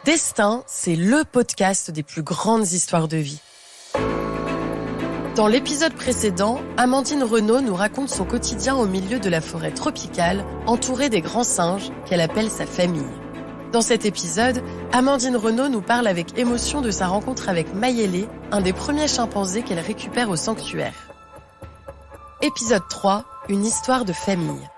Destin, c'est le podcast des plus grandes histoires de vie. Dans l'épisode précédent, Amandine Renaud nous raconte son quotidien au milieu de la forêt tropicale, entourée des grands singes qu'elle appelle sa famille. Dans cet épisode, Amandine Renaud nous parle avec émotion de sa rencontre avec Mayele, un des premiers chimpanzés qu'elle récupère au sanctuaire. Épisode 3, une histoire de famille.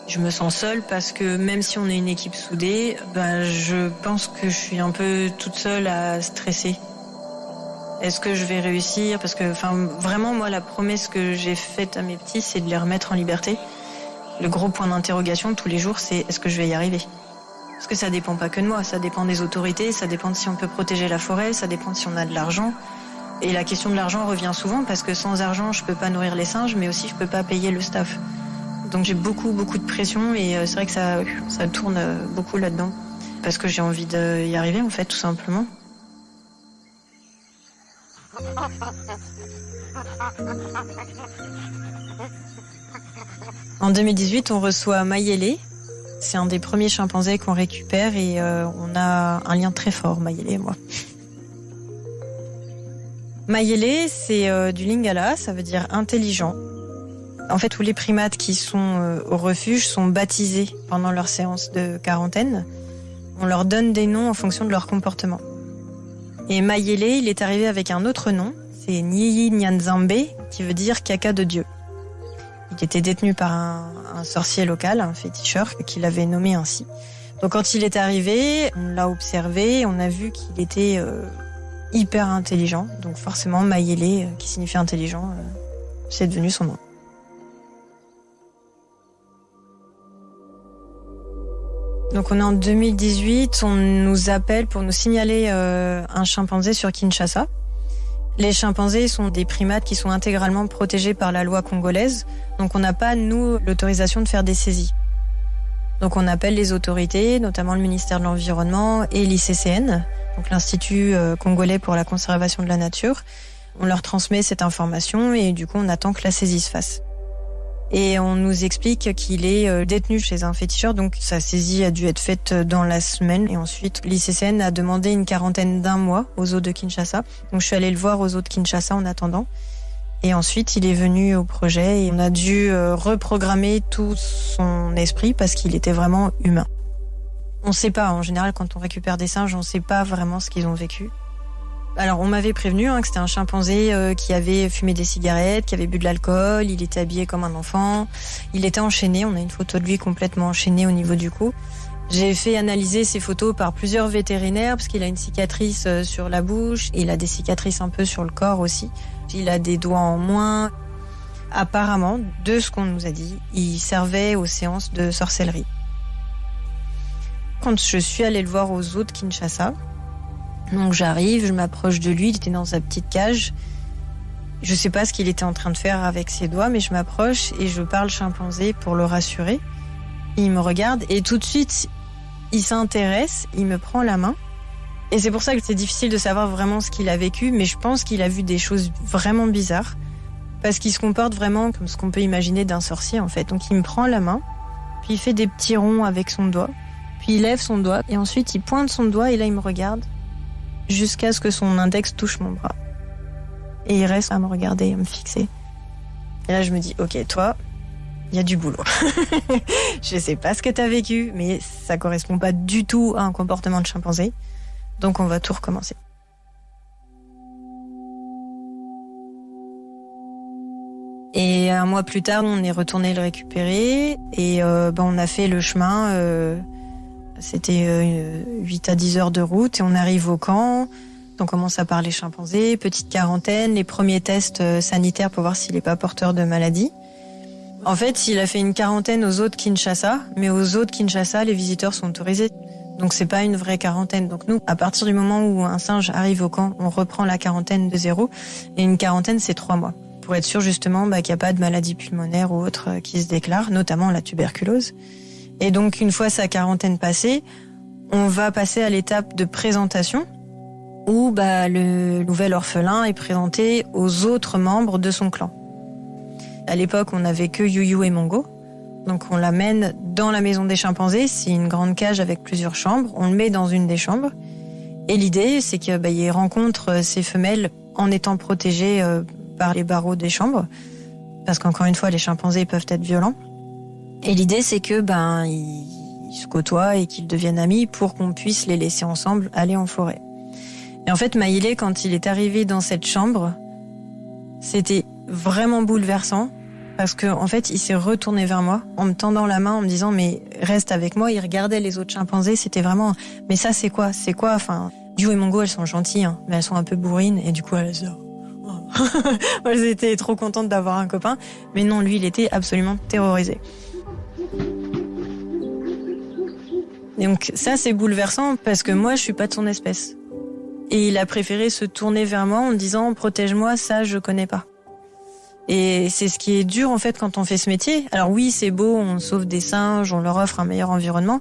Je me sens seule parce que même si on est une équipe soudée, je pense que je suis un peu toute seule à stresser. Est-ce que je vais réussir ? Parce que vraiment, moi, la promesse que j'ai faite à mes petits, c'est de les remettre en liberté. Le gros point d'interrogation tous les jours, c'est est-ce que je vais y arriver ? Parce que ça dépend pas que de moi, ça dépend des autorités, ça dépend de si on peut protéger la forêt, ça dépend de si on a de l'argent. Et la question de l'argent revient souvent parce que sans argent, je peux pas nourrir les singes, mais aussi je peux pas payer le staff. Donc j'ai beaucoup de pression et c'est vrai que ça tourne beaucoup là-dedans. Parce que j'ai envie d'y arriver en fait, tout simplement. En 2018, on reçoit Mayele. C'est un des premiers chimpanzés qu'on récupère et on a un lien très fort, Mayele et moi. Mayele, c'est du Lingala, ça veut dire intelligent. En fait, tous les primates qui sont au refuge sont baptisés pendant leur séance de quarantaine. On leur donne des noms en fonction de leur comportement. Et Mayele, il est arrivé avec un autre nom, c'est Nyiyi Nyanzambe, qui veut dire caca de Dieu. Il était détenu par un sorcier local, un féticheur, qui l'avait nommé ainsi. Donc quand il est arrivé, on l'a observé, on a vu qu'il était hyper intelligent. Donc forcément, Mayele, qui signifie intelligent, c'est devenu son nom. Donc on est en 2018, on nous appelle pour nous signaler un chimpanzé sur Kinshasa. Les chimpanzés sont des primates qui sont intégralement protégés par la loi congolaise, donc on n'a pas, nous, l'autorisation de faire des saisies. Donc on appelle les autorités, notamment le ministère de l'Environnement et l'ICCN, donc l'Institut congolais pour la conservation de la nature. On leur transmet cette information et du coup on attend que la saisie se fasse. Et on nous explique qu'il est détenu chez un féticheur, donc sa saisie a dû être faite dans la semaine. Et ensuite, l'ICCN a demandé une quarantaine d'un mois aux zoos de Kinshasa. Donc je suis allée le voir aux zoos de Kinshasa en attendant. Et ensuite, il est venu au projet et on a dû reprogrammer tout son esprit parce qu'il était vraiment humain. On ne sait pas, en général, quand on récupère des singes, on ne sait pas vraiment ce qu'ils ont vécu. Alors, on m'avait prévenu que c'était un chimpanzé qui avait fumé des cigarettes, qui avait bu de l'alcool, il était habillé comme un enfant, il était enchaîné, on a une photo de lui complètement enchaîné au niveau du cou. J'ai fait analyser ces photos par plusieurs vétérinaires parce qu'il a une cicatrice sur la bouche, et il a des cicatrices un peu sur le corps aussi. Il a des doigts en moins. Apparemment, de ce qu'on nous a dit, il servait aux séances de sorcellerie. Quand je suis allée le voir aux zoos de Kinshasa, donc j'arrive, je m'approche de lui, il était dans sa petite cage. Je sais pas ce qu'il était en train de faire avec ses doigts, mais je m'approche et je parle chimpanzé pour le rassurer. Il me regarde et tout de suite, il s'intéresse, il me prend la main. Et c'est pour ça que c'est difficile de savoir vraiment ce qu'il a vécu, mais je pense qu'il a vu des choses vraiment bizarres. Parce qu'il se comporte vraiment comme ce qu'on peut imaginer d'un sorcier en fait. Donc il me prend la main, puis il fait des petits ronds avec son doigt, puis il lève son doigt et ensuite il pointe son doigt et là il me regarde. Jusqu'à ce que son index touche mon bras. Et il reste à me regarder, à me fixer. Et là, je me dis, ok, toi, il y a du boulot. Je sais pas ce que t'as vécu, mais ça correspond pas du tout à un comportement de chimpanzé. Donc, on va tout recommencer. Et un mois plus tard, on est retourné le récupérer. Et on a fait le chemin... C'était 8 à 10 heures de route et on arrive au camp. On commence à parler chimpanzés, petite quarantaine, les premiers tests sanitaires pour voir s'il n'est pas porteur de maladie. En fait, il a fait une quarantaine aux zoos de Kinshasa, mais aux zoos de Kinshasa, les visiteurs sont autorisés. Donc c'est pas une vraie quarantaine. Donc nous, à partir du moment où un singe arrive au camp, on reprend la quarantaine de 0. Et une quarantaine, c'est 3 mois. Pour être sûr justement qu'il n'y a pas de maladie pulmonaire ou autre qui se déclare, notamment la tuberculose. Et donc, une fois sa quarantaine passée, on va passer à l'étape de présentation où le nouvel orphelin est présenté aux autres membres de son clan. À l'époque, on n'avait que Yuyu et Mongo. Donc on l'amène dans la maison des chimpanzés. C'est une grande cage avec plusieurs chambres. On le met dans une des chambres. Et l'idée, c'est qu'il rencontre ses femelles en étant protégé par les barreaux des chambres. Parce qu'encore une fois, les chimpanzés peuvent être violents. Et l'idée, c'est que ils se côtoient et qu'ils deviennent amis pour qu'on puisse les laisser ensemble aller en forêt. Et en fait, Maïlé, quand il est arrivé dans cette chambre, c'était vraiment bouleversant. Parce qu'en fait, il s'est retourné vers moi en me tendant la main, en me disant « mais reste avec moi ». Il regardait les autres chimpanzés, c'était vraiment « mais ça, c'est quoi ? C'est quoi ?» Enfin, Yu et Mongo, elles sont gentilles, hein, mais elles sont un peu bourrines. Et du coup, elles étaient trop contentes d'avoir un copain. Mais non, lui, il était absolument terrorisé. Et donc ça, c'est bouleversant parce que moi, je suis pas de son espèce. Et il a préféré se tourner vers moi en me disant « protège-moi, ça, je connais pas ». Et c'est ce qui est dur en fait quand on fait ce métier. Alors oui, c'est beau, on sauve des singes, on leur offre un meilleur environnement,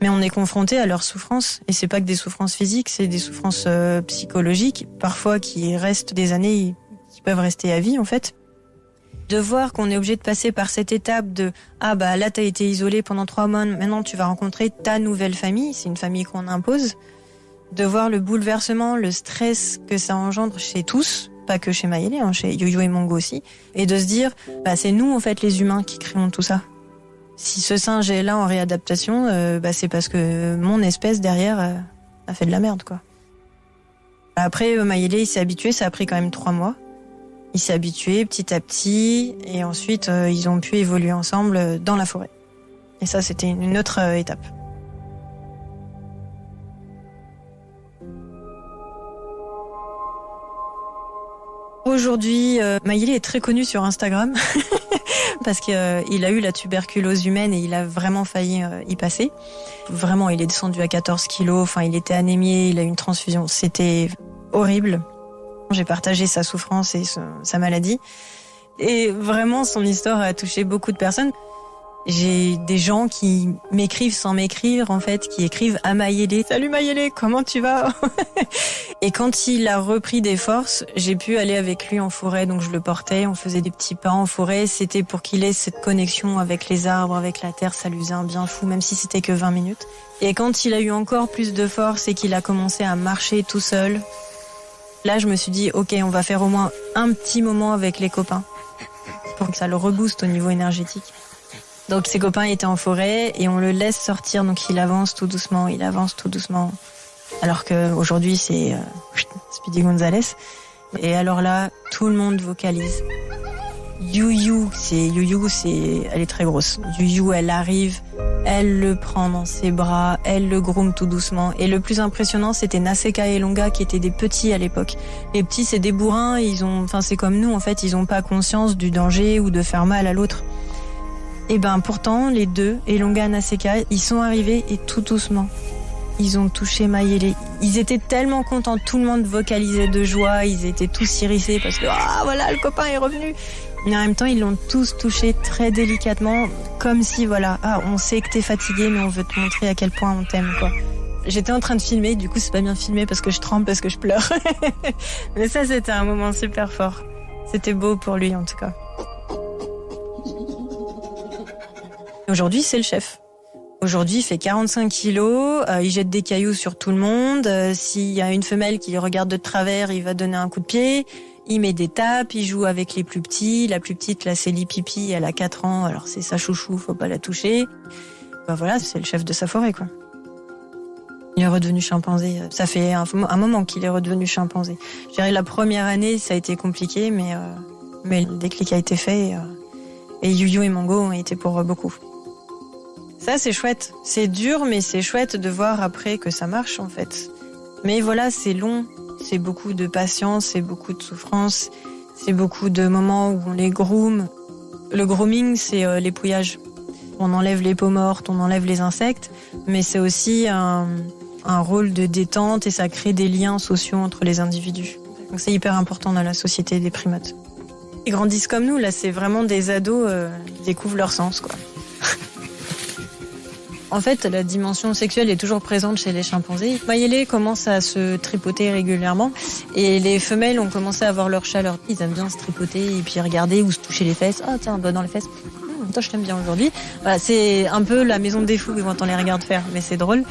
mais on est confronté à leurs souffrances. Et c'est pas que des souffrances physiques, c'est des souffrances psychologiques, parfois qui restent des années, qui peuvent rester à vie en fait. De voir qu'on est obligé de passer par cette étape de « ah bah là t'as été isolé pendant 3 mois, maintenant tu vas rencontrer ta nouvelle famille », c'est une famille qu'on impose. De voir le bouleversement, le stress que ça engendre chez tous, pas que chez Maïlé, hein, chez Yuyu et Mongo aussi, et de se dire, c'est nous en fait les humains qui créons tout ça. Si ce singe est là en réadaptation, c'est parce que mon espèce derrière a fait de la merde, quoi. Après, Maïlé, il s'est habitué, ça a pris quand même 3 mois. Il s'est habitué petit à petit, et ensuite ils ont pu évoluer ensemble dans la forêt. Et ça, c'était une autre étape. Aujourd'hui, Maïlé est très connu sur Instagram parce qu'il a eu la tuberculose humaine et il a vraiment failli y passer. Vraiment, il est descendu à 14 kilos, enfin, il était anémié, il a eu une transfusion. C'était horrible. J'ai partagé sa souffrance et sa maladie. Et vraiment, son histoire a touché beaucoup de personnes. J'ai des gens qui m'écrivent sans m'écrire, en fait, qui écrivent à Maïlé. « Salut Maïlé, comment tu vas ?» Et quand il a repris des forces, j'ai pu aller avec lui en forêt, donc je le portais, on faisait des petits pas en forêt. C'était pour qu'il ait cette connexion avec les arbres, avec la terre, ça lui faisait un bien fou, même si c'était que 20 minutes. Et quand il a eu encore plus de force et qu'il a commencé à marcher tout seul, là je me suis dit, ok, on va faire au moins un petit moment avec les copains, pour que ça le rebooste au niveau énergétique. Donc ses copains étaient en forêt et on le laisse sortir, donc il avance tout doucement. Alors qu'aujourd'hui c'est Speedy Gonzalez. Et alors là, tout le monde vocalise. Yuyu, elle est très grosse. Yuyu, elle arrive, elle le prend dans ses bras, elle le groom tout doucement. Et le plus impressionnant, c'était Naseka et Longa qui étaient des petits à l'époque. Les petits, c'est des bourrins, c'est comme nous en fait, ils ont pas conscience du danger ou de faire mal à l'autre. Et pourtant, les deux, Elonga et Naseka, ils sont arrivés et tout doucement, ils ont touché Maïlé. Ils étaient tellement contents, tout le monde vocalisait de joie, ils étaient tous hérissés parce que voilà, le copain est revenu. Mais en même temps, ils l'ont tous touché très délicatement, comme si on sait que t'es fatigué, mais on veut te montrer à quel point on t'aime, quoi. J'étais en train de filmer, du coup c'est pas bien filmé parce que je tremble, parce que je pleure. Mais ça, c'était un moment super fort. C'était beau pour lui en tout cas. Aujourd'hui, c'est le chef. Aujourd'hui, il fait 45 kilos, il jette des cailloux sur tout le monde. S'il y a une femelle qui le regarde de travers, il va donner un coup de pied. Il met des tapes, il joue avec les plus petits. La plus petite, là, c'est Lipipi, elle a 4 ans, alors c'est sa chouchou, faut pas la toucher. C'est le chef de sa forêt, quoi. Il est redevenu chimpanzé. Ça fait un moment qu'il est redevenu chimpanzé. Je dirais la première année, ça a été compliqué, mais le déclic a été fait et Yuyu et Mongo ont été pour beaucoup. Ça, c'est chouette. C'est dur, mais c'est chouette de voir après que ça marche, en fait. Mais voilà, c'est long. C'est beaucoup de patience, c'est beaucoup de souffrance. C'est beaucoup de moments où on les groom. Le grooming, c'est l'épouillage. On enlève les peaux mortes, on enlève les insectes, mais c'est aussi un rôle de détente et ça crée des liens sociaux entre les individus. Donc c'est hyper important dans la société des primates. Ils grandissent comme nous, là, c'est vraiment des ados, ils découvrent leur sens, quoi. En fait, la dimension sexuelle est toujours présente chez les chimpanzés. Mayele commence à se tripoter régulièrement et les femelles ont commencé à avoir leur chaleur. Ils aiment bien se tripoter et puis regarder ou se toucher les fesses. Ah tiens, un doigt dans les fesses. Toi, je t'aime bien aujourd'hui. Voilà, c'est un peu la maison des fous quand on les regarde faire, mais c'est drôle.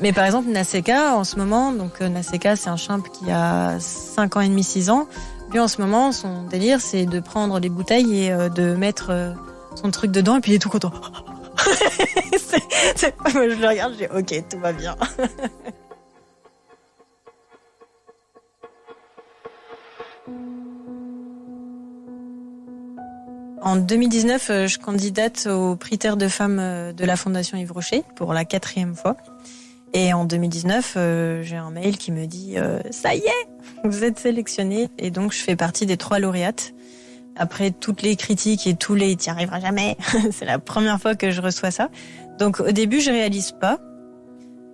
Mais par exemple, Naseka, en ce moment, donc Naseka, c'est un chimp qui a 5 ans et demi, 6 ans. Lui, en ce moment, son délire, c'est de prendre des bouteilles et de mettre son truc dedans et puis il est tout content. Moi, je le regarde, je dis ok, tout va bien. En 2019, je candidate au prix Terre de Femmes de la Fondation Yves Rocher pour la 4e fois. Et en 2019, j'ai un mail qui me dit ça y est, vous êtes sélectionnée. Et donc, je fais partie des 3 lauréates. Après toutes les critiques et tous les « t'y arriveras jamais », c'est la première fois que je reçois ça. Donc, au début, je réalise pas.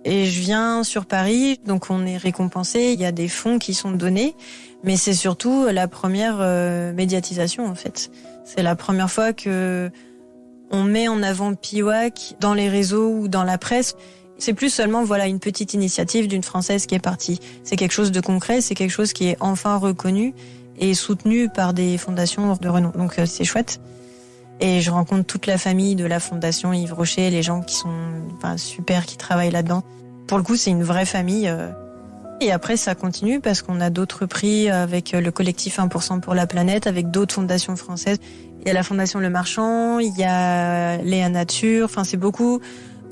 Et je viens sur Paris, donc on est récompensé. Il y a des fonds qui sont donnés. Mais c'est surtout la première médiatisation, en fait. C'est la première fois que on met en avant Piwak dans les réseaux ou dans la presse. C'est plus seulement une petite initiative d'une Française qui est partie. C'est quelque chose de concret, c'est quelque chose qui est enfin reconnu et soutenu par des fondations de renom. Donc c'est chouette. Et je rencontre toute la famille de la Fondation Yves Rocher, les gens qui sont super, qui travaillent là-dedans. Pour le coup, c'est une vraie famille. Et après, ça continue parce qu'on a d'autres prix avec le collectif 1% pour la planète, avec d'autres fondations françaises. Il y a la Fondation Le Marchand, il y a Léa Nature. C'est beaucoup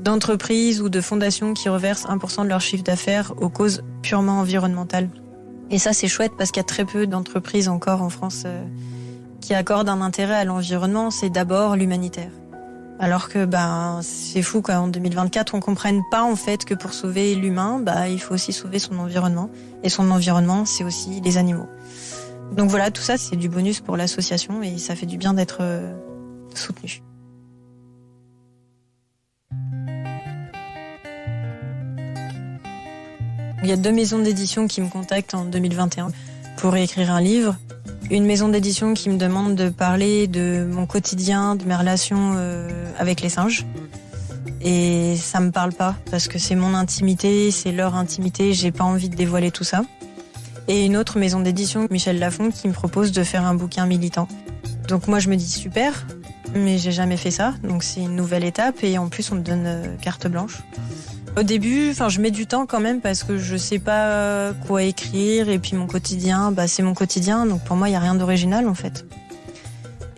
d'entreprises ou de fondations qui reversent 1% de leur chiffre d'affaires aux causes purement environnementales. Et ça, c'est chouette parce qu'il y a très peu d'entreprises encore en France qui accordent un intérêt à l'environnement. C'est d'abord l'humanitaire. Alors que c'est fou en 2024, on comprenne pas en fait que pour sauver l'humain, il faut aussi sauver son environnement. Et son environnement, c'est aussi les animaux. Donc voilà, tout ça, c'est du bonus pour l'association et ça fait du bien d'être soutenu. Il y a 2 maisons d'édition qui me contactent en 2021 pour écrire un livre. Une maison d'édition qui me demande de parler de mon quotidien, de mes relations avec les singes. Et ça me parle pas parce que c'est mon intimité, c'est leur intimité, j'ai pas envie de dévoiler tout ça. Et une autre maison d'édition, Michel Lafon, qui me propose de faire un bouquin militant. Donc moi je me dis super, mais j'ai jamais fait ça, donc c'est une nouvelle étape et en plus on me donne carte blanche. Au début, je mets du temps quand même parce que je sais pas quoi écrire et puis mon quotidien, c'est mon quotidien, donc pour moi il y a rien d'original en fait.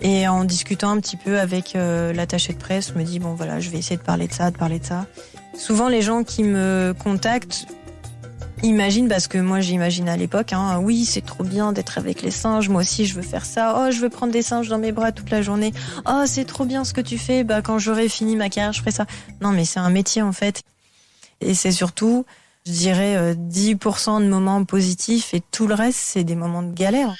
Et en discutant un petit peu avec l'attaché de presse, je me dis je vais essayer de parler de ça. Souvent les gens qui me contactent imaginent, parce que moi j'imagine à l'époque, oui c'est trop bien d'être avec les singes, moi aussi je veux faire ça, oh je veux prendre des singes dans mes bras toute la journée, oh c'est trop bien ce que tu fais, quand j'aurai fini ma carrière je ferai ça. Non mais c'est un métier en fait. Et c'est surtout, je dirais, 10% de moments positifs et tout le reste, c'est des moments de galère.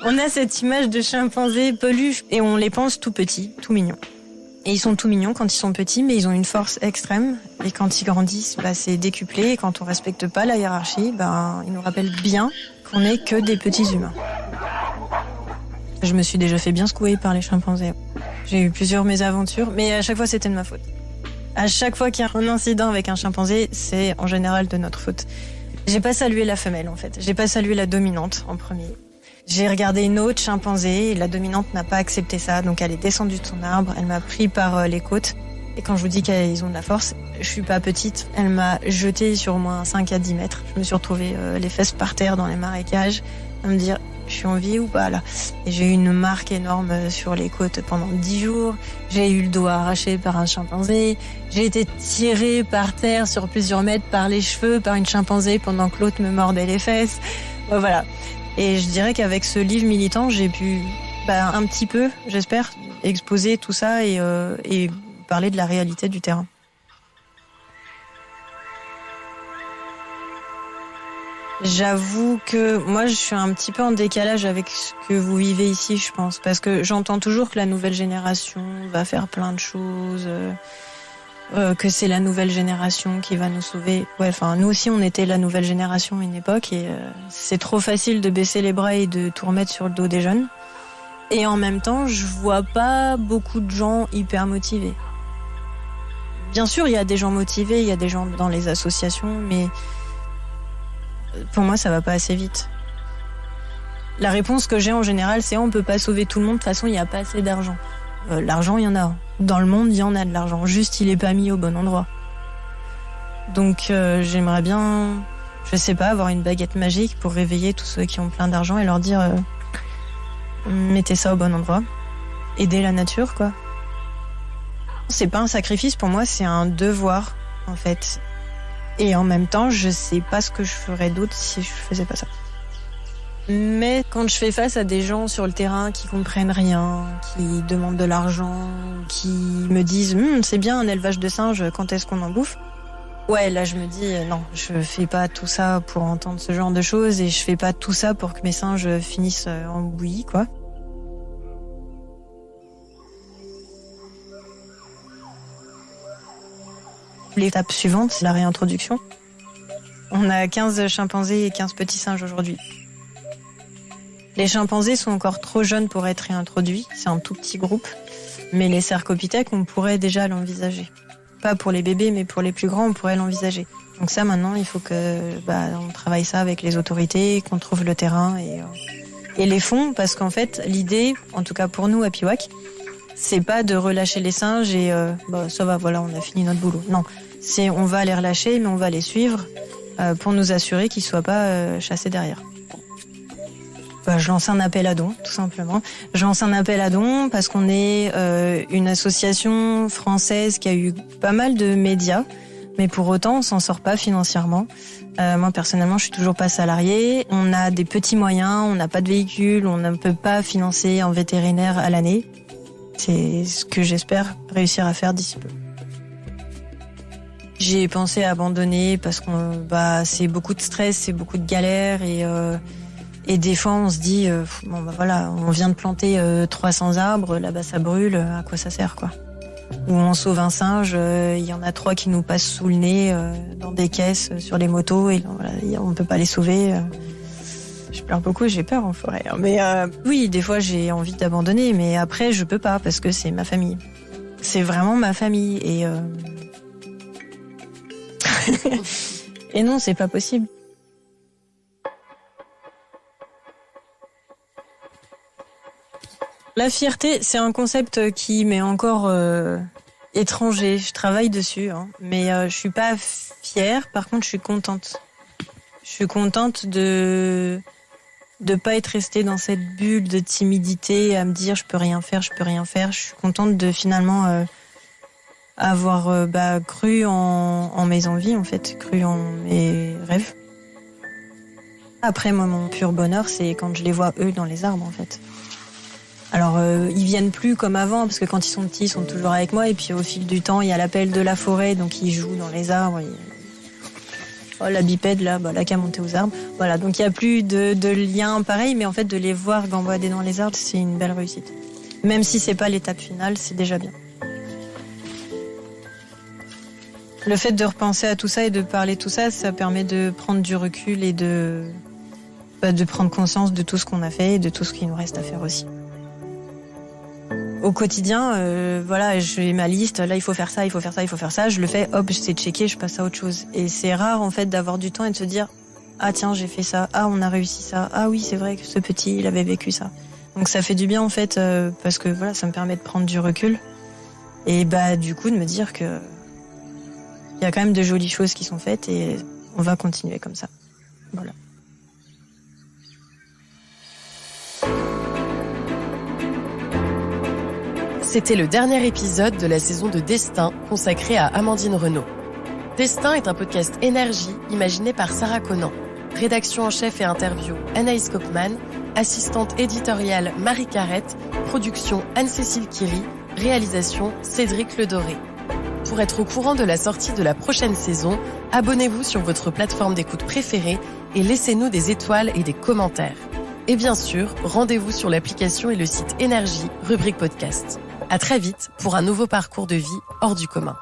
On a cette image de chimpanzés peluches et on les pense tout petits, tout mignons. Et ils sont tout mignons quand ils sont petits, mais ils ont une force extrême. Et quand ils grandissent, c'est décuplé. Et quand on respecte pas la hiérarchie, ils nous rappellent bien qu'on n'est que des petits humains. Je me suis déjà fait bien secouer par les chimpanzés. J'ai eu plusieurs mésaventures, mais à chaque fois c'était de ma faute. À chaque fois qu'il y a un incident avec un chimpanzé, c'est en général de notre faute. J'ai pas salué la femelle en fait, j'ai pas salué la dominante en premier. J'ai regardé une autre chimpanzé et la dominante n'a pas accepté ça, donc elle est descendue de son arbre, elle m'a pris par les côtes. Et quand je vous dis qu'ils ont de la force, je suis pas petite, elle m'a jetée sur au moins 5 à 10 mètres. Je me suis retrouvée les fesses par terre dans les marécages, à me dire je suis en vie ou pas là. Et j'ai eu une marque énorme sur les côtes pendant 10 jours. J'ai eu le doigt arraché par un chimpanzé. J'ai été tirée par terre sur plusieurs mètres par les cheveux par une chimpanzé pendant que l'autre me mordait les fesses. Voilà. Et je dirais qu'avec ce livre militant, j'ai pu un petit peu, j'espère, exposer tout ça et parler de la réalité du terrain. J'avoue que moi, je suis un petit peu en décalage avec ce que vous vivez ici, je pense. Parce que j'entends toujours que la nouvelle génération va faire plein de choses, que c'est la nouvelle génération qui va nous sauver. Nous aussi, on était la nouvelle génération à une époque et c'est trop facile de baisser les bras et de tout remettre sur le dos des jeunes. Et en même temps, je vois pas beaucoup de gens hyper motivés. Bien sûr, il y a des gens motivés, il y a des gens dans les associations, mais pour moi, ça va pas assez vite. La réponse que j'ai en général, c'est on peut pas sauver tout le monde, de toute façon, il n'y a pas assez d'argent. L'argent, il y en a. Dans le monde, il y en a de l'argent. Juste, il est pas mis au bon endroit. Donc, j'aimerais bien, je sais pas, avoir une baguette magique pour réveiller tous ceux qui ont plein d'argent et leur dire mettez ça au bon endroit. Aider la nature, quoi. C'est pas un sacrifice pour moi, c'est un devoir, en fait. Et en même temps, je sais pas ce que je ferais d'autre si je faisais pas ça. Mais quand je fais face à des gens sur le terrain qui comprennent rien, qui demandent de l'argent, qui me disent c'est bien un élevage de singes, quand est-ce qu'on en bouffe ? Ouais, là je me dis non, je fais pas tout ça pour entendre ce genre de choses et je fais pas tout ça pour que mes singes finissent en bouillie, quoi. L'étape suivante, c'est la réintroduction. On a 15 chimpanzés et 15 petits singes aujourd'hui. Les chimpanzés sont encore trop jeunes pour être réintroduits, c'est un tout petit groupe. Mais les cercopithèques, on pourrait déjà l'envisager. Pas pour les bébés, mais pour les plus grands, on pourrait l'envisager. Donc ça, maintenant, il faut on travaille ça avec les autorités, qu'on trouve le terrain et les fonds, parce qu'en fait, l'idée, en tout cas pour nous à Piwak, c'est pas de relâcher les singes et ça va, voilà, on a fini notre boulot. Non, c'est on va les relâcher, mais on va les suivre pour nous assurer qu'ils soient pas chassés derrière. Je lance un appel à dons, tout simplement. Je lance un appel à dons parce qu'on est une association française qui a eu pas mal de médias, mais pour autant, on s'en sort pas financièrement. Moi, personnellement, je suis toujours pas salariée. On a des petits moyens, on n'a pas de véhicule, on ne peut pas financer un vétérinaire à l'année. C'est ce que j'espère réussir à faire d'ici peu. J'ai pensé à abandonner parce que c'est beaucoup de stress, c'est beaucoup de galères et des fois, on se dit, on vient de planter 300 arbres, là-bas ça brûle, à quoi ça sert, quoi. Ou on sauve un singe, il y en a 3 qui nous passent sous le nez dans des caisses sur les motos, et voilà, on ne peut pas les sauver. Je pleure beaucoup, j'ai peur en forêt. Mais oui, des fois j'ai envie d'abandonner, mais après je peux pas parce que c'est ma famille. C'est vraiment ma famille et et non, c'est pas possible. La fierté, c'est un concept qui m'est encore étranger. Je travaille dessus, mais je suis pas fière. Par contre, je suis contente. Je suis contente de pas être restée dans cette bulle de timidité, à me dire je peux rien faire. Je suis contente de finalement avoir cru en mes envies, en fait, cru en mes rêves. Après, moi, mon pur bonheur, c'est quand je les vois eux dans les arbres, en fait. Alors, ils viennent plus comme avant, parce que quand ils sont petits, ils sont toujours avec moi. Et puis, au fil du temps, il y a l'appel de la forêt, donc ils jouent dans les arbres. La bipède, là qui a monté aux arbres. Voilà, donc il n'y a plus de lien pareil, mais en fait, de les voir gambader dans les arbres, c'est une belle réussite. Même si c'est pas l'étape finale, c'est déjà bien. Le fait de repenser à tout ça et de parler de tout ça, ça permet de prendre du recul et de prendre conscience de tout ce qu'on a fait et de tout ce qu'il nous reste à faire aussi. Au quotidien, j'ai ma liste, là il faut faire ça, je le fais, hop, je sais checker, je passe à autre chose. Et c'est rare en fait d'avoir du temps et de se dire ah tiens, j'ai fait ça, ah on a réussi ça, ah oui c'est vrai que ce petit il avait vécu ça. Donc ça fait du bien en fait parce que voilà, ça me permet de prendre du recul et du coup de me dire que il y a quand même de jolies choses qui sont faites et on va continuer comme ça. Voilà. C'était le dernier épisode de la saison de Destin consacré à Amandine Renaud. Destin est un podcast énergie imaginé par Sarah Conan. Rédaction en chef et interview Anaïs Kopman, assistante éditoriale Marie Carrette, production Anne-Cécile Kiry, réalisation Cédric Ledoré. Pour être au courant de la sortie de la prochaine saison, abonnez-vous sur votre plateforme d'écoute préférée et laissez-nous des étoiles et des commentaires. Et bien sûr, rendez-vous sur l'application et le site Énergie, rubrique podcast. À très vite pour un nouveau parcours de vie hors du commun.